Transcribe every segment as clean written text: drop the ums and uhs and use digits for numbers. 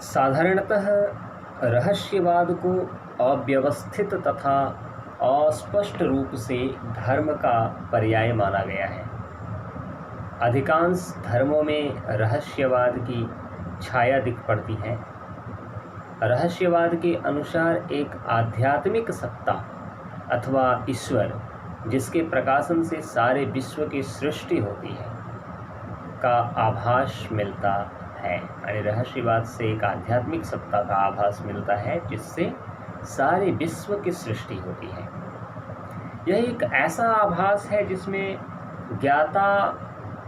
साधारणतः रहस्यवाद को अव्यवस्थित तथा अस्पष्ट रूप से धर्म का पर्याय माना गया है। अधिकांश धर्मों में रहस्यवाद की छाया दिख पड़ती है। रहस्यवाद के अनुसार एक आध्यात्मिक सत्ता अथवा ईश्वर, जिसके प्रकाशन से सारे विश्व की सृष्टि होती है, का आभास मिलता है। यानी रहस्यवाद से एक आध्यात्मिक सत्ता का आभास मिलता है जिससे सारे विश्व की सृष्टि होती है। यह एक ऐसा आभास है जिसमें ज्ञाता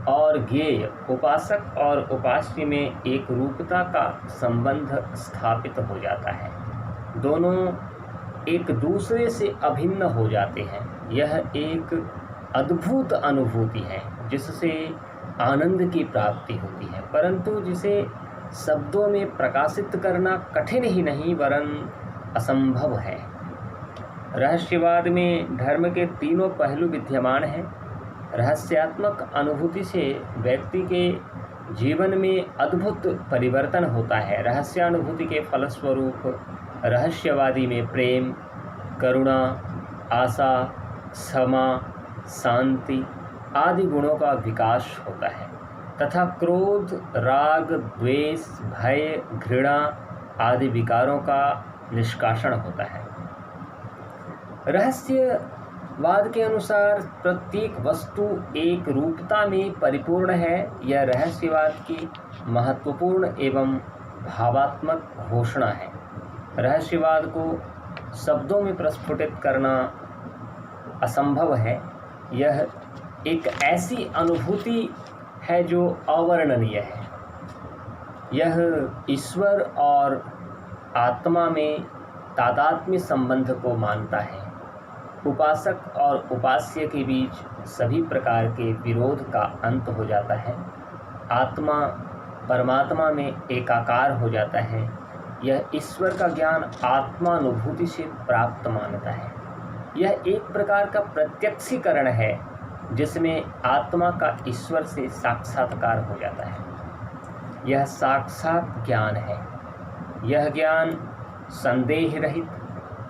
और ज्ञेय, उपासक और उपास्य में एक रूपता का संबंध स्थापित हो जाता है। दोनों एक दूसरे से अभिन्न हो जाते हैं। यह एक अद्भुत अनुभूति है जिससे आनंद की प्राप्ति होती है, परंतु जिसे शब्दों में प्रकाशित करना कठिन ही नहीं वरन असंभव है। रहस्यवाद में धर्म के तीनों पहलू विद्यमान हैं। रहस्यात्मक अनुभूति से व्यक्ति के जीवन में अद्भुत परिवर्तन होता है। रहस्यानुभूति के फलस्वरूप रहस्यवादी में प्रेम, करुणा, आशा, क्षमा, शांति आदि गुणों का विकास होता है तथा क्रोध, राग, द्वेष, भय, घृणा आदि विकारों का निष्कासन होता है। रहस्यवाद के अनुसार प्रत्येक वस्तु एक रूपता में परिपूर्ण है। यह रहस्यवाद की महत्वपूर्ण एवं भावात्मक घोषणा है। रहस्यवाद को शब्दों में प्रस्फुटित करना असंभव है। यह एक ऐसी अनुभूति है जो अवर्णनीय है। यह ईश्वर और आत्मा में तादात्म्य संबंध को मानता है। उपासक और उपास्य के बीच सभी प्रकार के विरोध का अंत हो जाता है। आत्मा परमात्मा में एकाकार हो जाता है। यह ईश्वर का ज्ञान आत्मानुभूति से प्राप्त मानता है। यह एक प्रकार का प्रत्यक्षीकरण है जिसमें आत्मा का ईश्वर से साक्षात्कार हो जाता है। यह साक्षात ज्ञान है। यह ज्ञान संदेह रहित,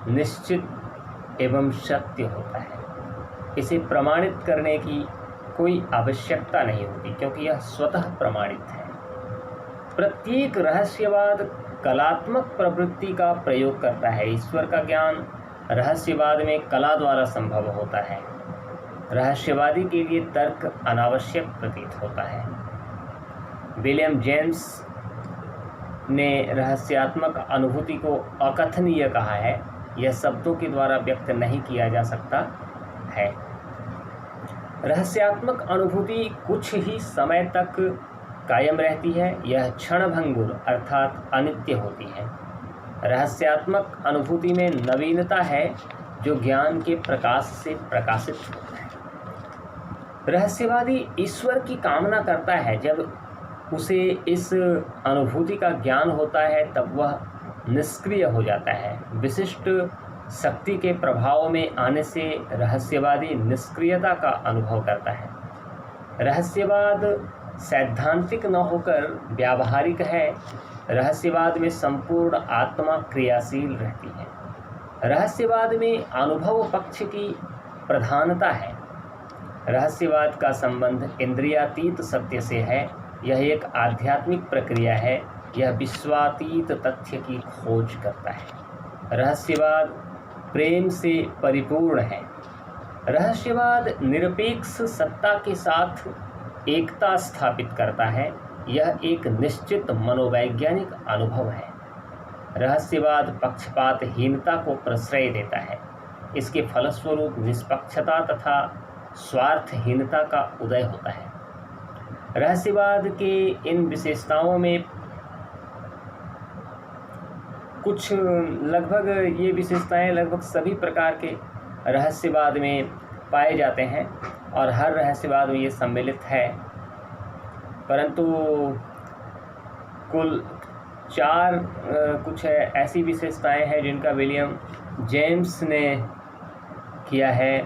निश्चित एवं सत्य होता है। इसे प्रमाणित करने की कोई आवश्यकता नहीं होती क्योंकि यह स्वतः प्रमाणित है। प्रत्येक रहस्यवाद कलात्मक प्रवृत्ति का प्रयोग करता है। ईश्वर का ज्ञान रहस्यवाद में कला द्वारा संभव होता है। रहस्यवादी के लिए तर्क अनावश्यक प्रतीत होता है। विलियम जेम्स ने रहस्यात्मक अनुभूति को अकथनीय कहा है। यह शब्दों के द्वारा व्यक्त नहीं किया जा सकता है। रहस्यात्मक अनुभूति कुछ ही समय तक कायम रहती है। यह क्षणभंगुर अर्थात अनित्य होती है। रहस्यात्मक अनुभूति में नवीनता है जो ज्ञान के प्रकाश से प्रकाशित होता है। रहस्यवादी ईश्वर की कामना करता है। जब उसे इस अनुभूति का ज्ञान होता है तब वह निष्क्रिय हो जाता है। विशिष्ट शक्ति के प्रभाव में आने से रहस्यवादी निष्क्रियता का अनुभव करता है। रहस्यवाद सैद्धांतिक न होकर व्यावहारिक है। रहस्यवाद में संपूर्ण आत्मा क्रियाशील रहती है। रहस्यवाद में अनुभव पक्ष की प्रधानता है। रहस्यवाद का संबंध इंद्रियातीत सत्य से है। यह एक आध्यात्मिक प्रक्रिया है। यह विश्वातीत तथ्य की खोज करता है। रहस्यवाद प्रेम से परिपूर्ण है। रहस्यवाद निरपेक्ष सत्ता के साथ एकता स्थापित करता है। यह एक निश्चित मनोवैज्ञानिक अनुभव है। रहस्यवाद पक्षपातहीनता को प्रश्रय देता है। इसके फलस्वरूप निष्पक्षता तथा स्वार्थहीनता का उदय होता है। रहस्यवाद के इन विशेषताओं में कुछ लगभग ये विशेषताएं लगभग सभी प्रकार के रहस्यवाद में पाए जाते हैं और हर रहस्यवाद में ये सम्मिलित है, परंतु कुल 4 कुछ ऐसी विशेषताएं हैं जिनका विलियम जेम्स ने किया है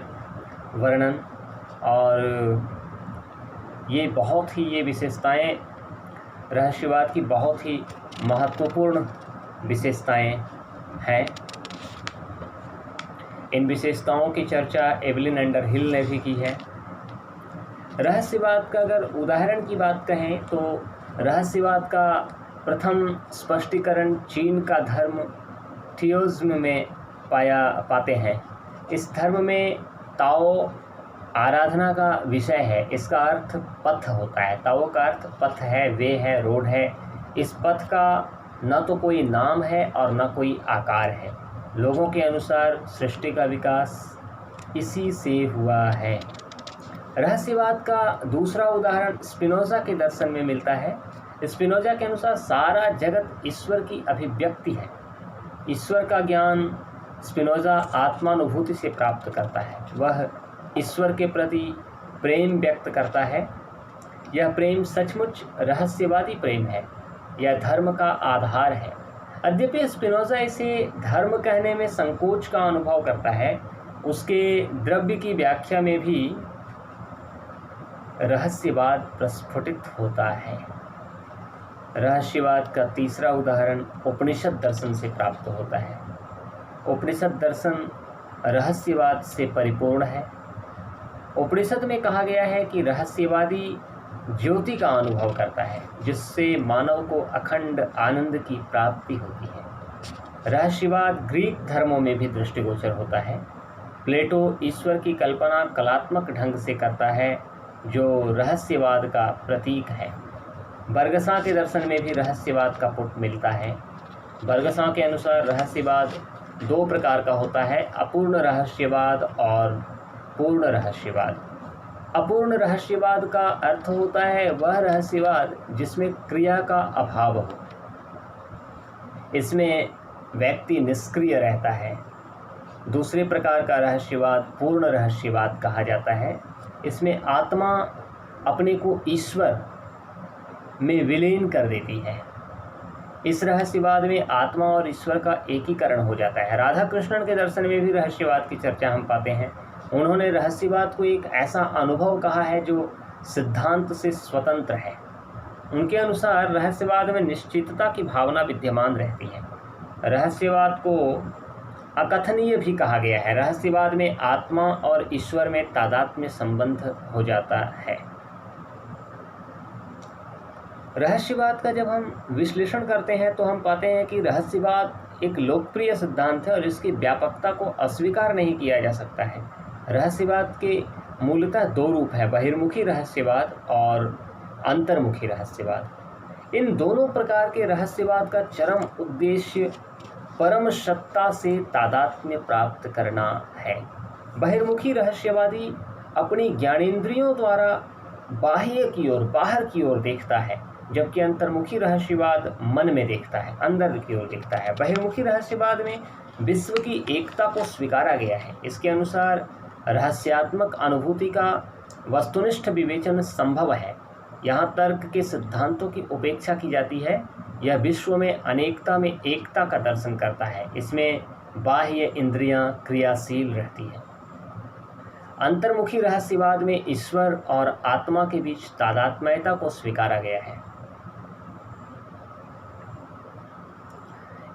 वर्णन, और ये विशेषताएं रहस्यवाद की बहुत ही महत्वपूर्ण विशेषताएं हैं। इन विशेषताओं की चर्चा एवलिन अंडरहिल ने भी की है। रहस्यवाद का अगर उदाहरण की बात कहें तो रहस्यवाद का प्रथम स्पष्टीकरण चीन का धर्म थियोज्म में पाते हैं। इस धर्म में ताओ आराधना का विषय है। इसका अर्थ पथ होता है। ताओ का अर्थ पथ है, वे है, रोड है। इस पथ का न तो कोई नाम है और न कोई आकार है। लोगों के अनुसार सृष्टि का विकास इसी से हुआ है। रहस्यवाद का दूसरा उदाहरण स्पिनोजा के दर्शन में मिलता है। स्पिनोजा के अनुसार सारा जगत ईश्वर की अभिव्यक्ति है। ईश्वर का ज्ञान स्पिनोजा आत्मानुभूति से प्राप्त करता है। वह ईश्वर के प्रति प्रेम व्यक्त करता है। यह प्रेम सचमुच रहस्यवादी प्रेम है। यह धर्म का आधार है। यद्यपि स्पिनोजा इसे धर्म कहने में संकोच का अनुभव करता है, उसके द्रव्य की व्याख्या में भी रहस्यवाद प्रस्फुटित होता है। रहस्यवाद का तीसरा उदाहरण उपनिषद दर्शन से प्राप्त होता है। उपनिषद दर्शन रहस्यवाद से परिपूर्ण है। उपनिषद में कहा गया है कि रहस्यवादी ज्योति का अनुभव करता है, जिससे मानव को अखंड आनंद की प्राप्ति होती है। रहस्यवाद ग्रीक धर्मों में भी दृष्टिगोचर होता है। प्लेटो ईश्वर की कल्पना कलात्मक ढंग से करता है, जो रहस्यवाद का प्रतीक है। बर्गसा के दर्शन में भी रहस्यवाद का पुट मिलता है। बर्गसा के अनुसार रहस्यवाद दो प्रकार का होता है, अपूर्ण रहस्यवाद और पूर्ण रहस्यवाद। अपूर्ण रहस्यवाद का अर्थ होता है वह रहस्यवाद जिसमें क्रिया का अभाव हो। इसमें व्यक्ति निष्क्रिय रहता है। दूसरे प्रकार का रहस्यवाद पूर्ण रहस्यवाद कहा जाता है। इसमें आत्मा अपने को ईश्वर में विलीन कर देती है। इस रहस्यवाद में आत्मा और ईश्वर का एकीकरण हो जाता है। राधा कृष्णन के दर्शन में भी रहस्यवाद की चर्चा हम पाते हैं। उन्होंने रहस्यवाद को एक ऐसा अनुभव कहा है जो सिद्धांत से स्वतंत्र है। उनके अनुसार रहस्यवाद में निश्चितता की भावना विद्यमान रहती है। रहस्यवाद को अकथनीय भी कहा गया है। रहस्यवाद में आत्मा और ईश्वर में तादात्म्य संबंध हो जाता है। रहस्यवाद का जब हम विश्लेषण करते हैं तो हम पाते हैं कि रहस्यवाद एक लोकप्रिय सिद्धांत है और इसकी व्यापकता को अस्वीकार नहीं किया जा सकता है। रहस्यवाद के मूलतः दो रूप हैं, बहिर्मुखी रहस्यवाद और अंतर्मुखी रहस्यवाद। इन दोनों प्रकार के रहस्यवाद का चरम उद्देश्य परम सत्ता से तादात्म्य प्राप्त करना है। बहिर्मुखी रहस्यवादी अपनी ज्ञानेंद्रियों द्वारा बाह्य की ओर, बाहर की ओर देखता है, जबकि अंतर्मुखी रहस्यवाद मन में देखता है, अंदर की ओर देखता है। बहिर्मुखी रहस्यवाद में विश्व की एकता को स्वीकारा गया है। इसके अनुसार रहस्यात्मक अनुभूति का वस्तुनिष्ठ विवेचन संभव है। यहाँ तर्क के सिद्धांतों की उपेक्षा की जाती है। यह विश्व में अनेकता में एकता का दर्शन करता है। इसमें बाह्य इंद्रियां क्रियाशील रहती हैं। अंतर्मुखी रहस्यवाद में ईश्वर और आत्मा के बीच तादात्म्यता को स्वीकारा गया है।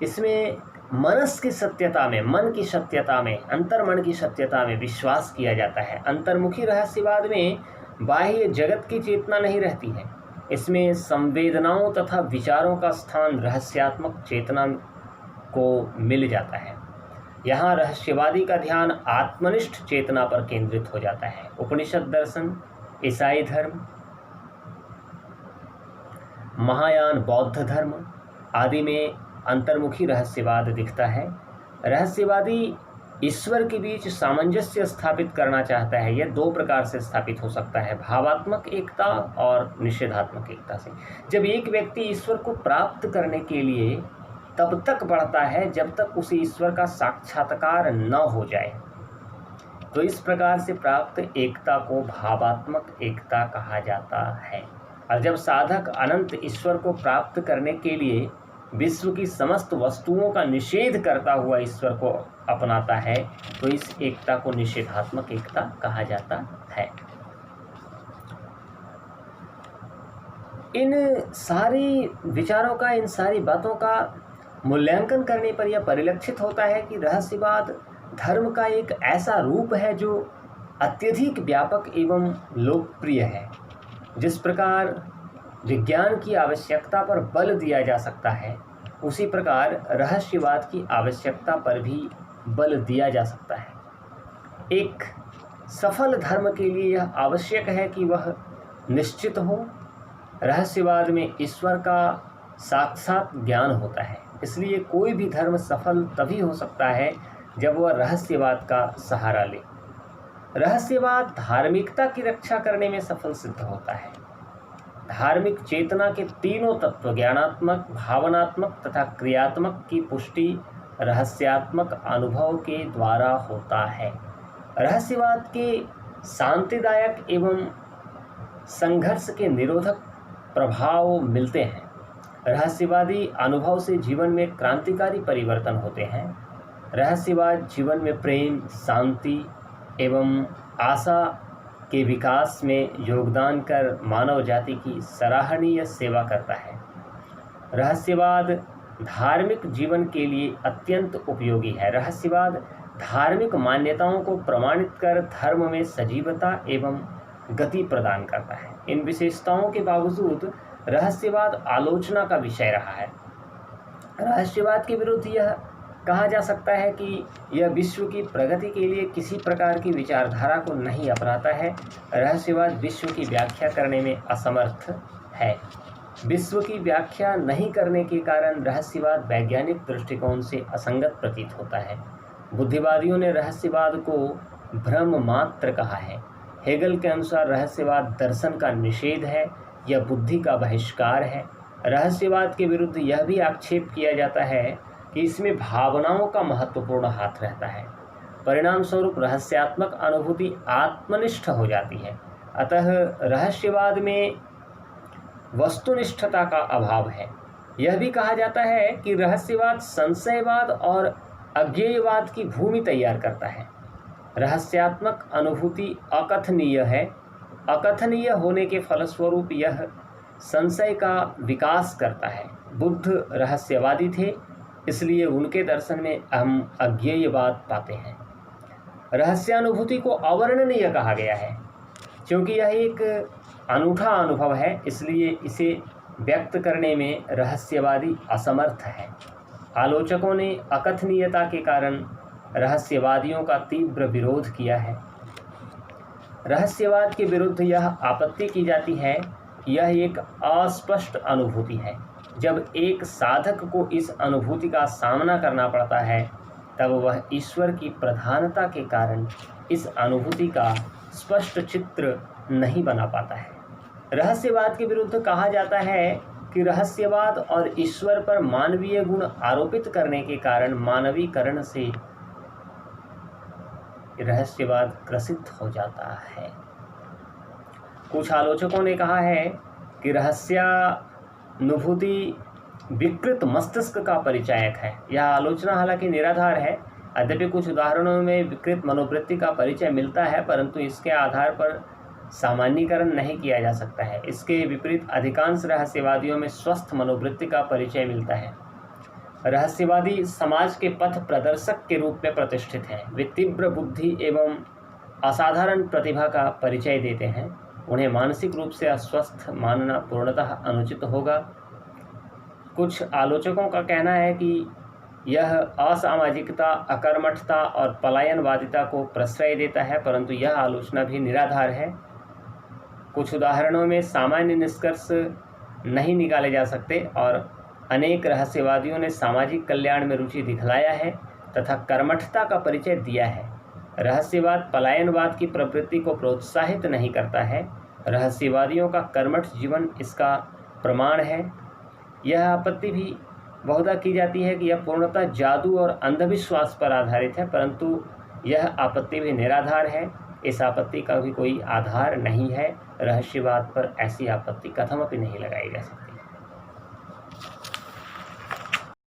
इसमें मनस की सत्यता में, मन की सत्यता में, अंतर्मन की सत्यता में विश्वास किया जाता है। अंतर्मुखी रहस्यवाद में बाह्य जगत की चेतना नहीं रहती है। इसमें संवेदनाओं तथा विचारों का स्थान रहस्यात्मक चेतना को मिल जाता है। यहाँ रहस्यवादी का ध्यान आत्मनिष्ठ चेतना पर केंद्रित हो जाता है। उपनिषद दर्शन, ईसाई धर्म, महायान बौद्ध धर्म आदि में अंतर्मुखी रहस्यवाद दिखता है। रहस्यवादी ईश्वर के बीच सामंजस्य स्थापित करना चाहता है। यह दो प्रकार से स्थापित हो सकता है, भावात्मक एकता और निषेधात्मक एकता से। जब एक व्यक्ति ईश्वर को प्राप्त करने के लिए तब तक बढ़ता है जब तक उसे ईश्वर का साक्षात्कार न हो जाए, तो इस प्रकार से प्राप्त एकता को भावात्मक एकता कहा जाता है। और जब साधक अनंत ईश्वर को प्राप्त करने के लिए विश्व की समस्त वस्तुओं का निषेध करता हुआ ईश्वर को अपनाता है, तो इस एकता को निषेधात्मक एकता कहा जाता है। इन सारी विचारों का, इन सारी बातों का मूल्यांकन करने पर यह परिलक्षित होता है कि रहस्यवाद धर्म का एक ऐसा रूप है जो अत्यधिक व्यापक एवं लोकप्रिय है। जिस प्रकार विज्ञान की आवश्यकता पर बल दिया जा सकता है, उसी प्रकार रहस्यवाद की आवश्यकता पर भी बल दिया जा सकता है। एक सफल धर्म के लिए यह आवश्यक है कि वह निश्चित हो। रहस्यवाद में ईश्वर का साक्षात ज्ञान होता है, इसलिए कोई भी धर्म सफल तभी हो सकता है जब वह रहस्यवाद का सहारा ले। रहस्यवाद धार्मिकता की रक्षा करने में सफल सिद्ध होता है। धार्मिक चेतना के तीनों तत्व ज्ञानात्मक, भावनात्मक तथा क्रियात्मक की पुष्टि रहस्यात्मक अनुभव के द्वारा होता है। रहस्यवाद के शांतिदायक एवं संघर्ष के निरोधक प्रभाव मिलते हैं। रहस्यवादी अनुभव से जीवन में क्रांतिकारी परिवर्तन होते हैं। रहस्यवाद जीवन में प्रेम, शांति एवं आशा के विकास में योगदान कर मानव जाति की सराहनीय सेवा करता है। रहस्यवाद धार्मिक जीवन के लिए अत्यंत उपयोगी है। रहस्यवाद धार्मिक मान्यताओं को प्रमाणित कर धर्म में सजीवता एवं गति प्रदान करता है। इन विशेषताओं के बावजूद रहस्यवाद आलोचना का विषय रहा है। रहस्यवाद के विरुद्ध यह कहा जा सकता है कि यह विश्व की प्रगति के लिए किसी प्रकार की विचारधारा को नहीं अपनाता है। रहस्यवाद विश्व की व्याख्या करने में असमर्थ है। विश्व की व्याख्या नहीं करने के कारण रहस्यवाद वैज्ञानिक दृष्टिकोण से असंगत प्रतीत होता है। बुद्धिवादियों ने रहस्यवाद को भ्रम मात्र कहा है। हेगल के अनुसार रहस्यवाद दर्शन का निषेध है, यह बुद्धि का बहिष्कार है। रहस्यवाद के विरुद्ध यह भी आक्षेप किया जाता है कि इसमें भावनाओं का महत्वपूर्ण हाथ रहता है। परिणाम स्वरूप रहस्यात्मक अनुभूति आत्मनिष्ठ हो जाती है। अतः रहस्यवाद में वस्तुनिष्ठता का अभाव है। यह भी कहा जाता है कि रहस्यवाद संशयवाद और अज्ञेयवाद की भूमि तैयार करता है। रहस्यात्मक अनुभूति अकथनीय है। अकथनीय होने के फलस्वरूप यह संशय का विकास करता है। बुद्ध रहस्यवादी थे, इसलिए उनके दर्शन में हम अज्ञेयवाद पाते हैं। रहस्यानुभूति को अवर्णनीय कहा गया है क्योंकि यह एक अनूठा अनुभव है, इसलिए इसे व्यक्त करने में रहस्यवादी असमर्थ है। आलोचकों ने अकथनीयता के कारण रहस्यवादियों का तीव्र विरोध किया है। रहस्यवाद के विरुद्ध यह आपत्ति की जाती है कि यह एक अस्पष्ट अनुभूति है। जब एक साधक को इस अनुभूति का सामना करना पड़ता है, तब वह ईश्वर की प्रधानता के कारण इस अनुभूति का स्पष्ट चित्र नहीं बना पाता है। रहस्यवाद के विरुद्ध कहा जाता है कि रहस्यवाद और ईश्वर पर मानवीय गुण आरोपित करने के कारण मानवीकरण से रहस्यवाद ग्रसित हो जाता है। कुछ आलोचकों ने कहा है कि रहस्यानुभूति विकृत मस्तिष्क का परिचायक है। यह आलोचना हालांकि निराधार है। यद्यपि कुछ उदाहरणों में विकृत मनोवृत्ति का परिचय मिलता है, परंतु इसके आधार पर सामान्यीकरण नहीं किया जा सकता है। इसके विपरीत अधिकांश रहस्यवादियों में स्वस्थ मनोवृत्ति का परिचय मिलता है। रहस्यवादी समाज के पथ प्रदर्शक के रूप में प्रतिष्ठित हैं। वे तीव्र बुद्धि एवं असाधारण प्रतिभा का परिचय देते हैं। उन्हें मानसिक रूप से अस्वस्थ मानना पूर्णतः अनुचित होगा। कुछ आलोचकों का कहना है कि यह असामाजिकता, अकर्मठता और पलायनवादिता को प्रश्रय देता है, परंतु यह आलोचना भी निराधार है। कुछ उदाहरणों में सामान्य निष्कर्ष नहीं निकाले जा सकते और अनेक रहस्यवादियों ने सामाजिक कल्याण में रुचि दिखलाया है तथा कर्मठता का परिचय दिया है। रहस्यवाद पलायनवाद की प्रवृत्ति को प्रोत्साहित नहीं करता है। रहस्यवादियों का कर्मठ जीवन इसका प्रमाण है। यह आपत्ति भी बहुधा की जाती है कि यह पूर्णतः जादू और अंधविश्वास पर आधारित है, परंतु यह आपत्ति भी निराधार है। इस आपत्ति का भी कोई आधार नहीं है। रहस्यवाद पर ऐसी आपत्ति कथमपि नहीं लगाई जा सकती।